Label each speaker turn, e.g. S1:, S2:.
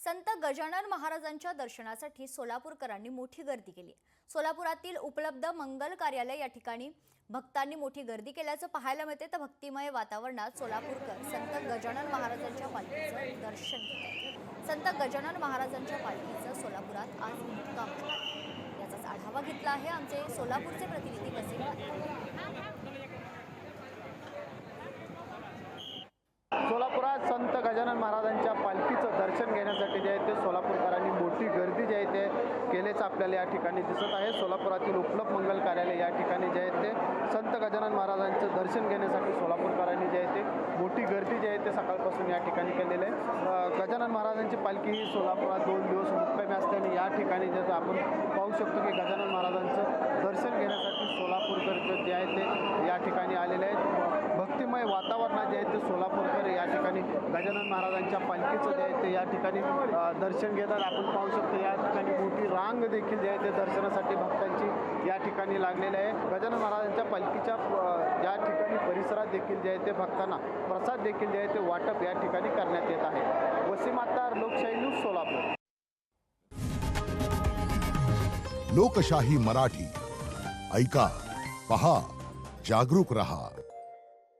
S1: संत गजानन महाराजांच्या दर्शनासाठी सोलापूरकरांनी मोठी गर्दी केली। सोलापुरातील उपलब्ध मंगल कार्यालय या ठिकाणी भक्तांनी मोठी गर्दी केल्याचं पाहायला मिळते। तर भक्तिमय वातावरणात सोलापूरकर संत गजानन महाराजांच्या पालखीचं दर्शन घेतात। संत गजानन महाराजांच्या पालखीचं सोलापुरात आज मुक्काम झाला। याचाच आढावा घेतला आहे आमचे सोलापूरचे प्रतिनिधी वसीम।
S2: सोलापुरात संत गजानन महाराजांच्या पालखीचं दर्शन घेण्यासाठी जे आहे ते सोलापूरकरांनी मोठी गर्दी जी आहे ते केल्याचं आपल्याला या ठिकाणी दिसत आहे। सोलापुरातील उपलब्ध मंगल कार्यालय या ठिकाणी जे आहे ते संत गजानन महाराजांचं दर्शन घेण्यासाठी सोलापूरकरांनी जे आहे ते मोठी गर्दी जी आहे ते सकाळपासून या ठिकाणी केलेली आहे। गजानन महाराजांची पालखी ही सोलापुरात 2 दिवस मुक्कामी असल्याने या ठिकाणी जे आपण पाहू शकतो की गजानन महाराजांचं दर्शन घेण्यासाठी सोलापूरकर जे आहे ते या ठिकाणी आलेले आहेत। भक्तिमय वातावरणात जे आहे ते सोलापूरकर या ठिकाणी गजानन महाराजांच्या पालखीचं जे आहे ते या ठिकाणी दर्शन घेतात। आपण पाहू शकतो या ठिकाणी मोठी रांग देखील जे आहे ते दर्शनासाठी भक्तांची या ठिकाणी लागलेली आहे। गजानन महाराजांच्या पालखीच्या ज्या ठिकाणी परिसरात देखील जे आहे ते भक्तांना प्रसाद देखील जे आहे ते वाटप या ठिकाणी करण्यात येत आहे। वसीम अत्तार, लोकशाही न्यूज, सोलापूर।
S3: लोकशाही मराठी ऐका, पहा, जागरूक रहा।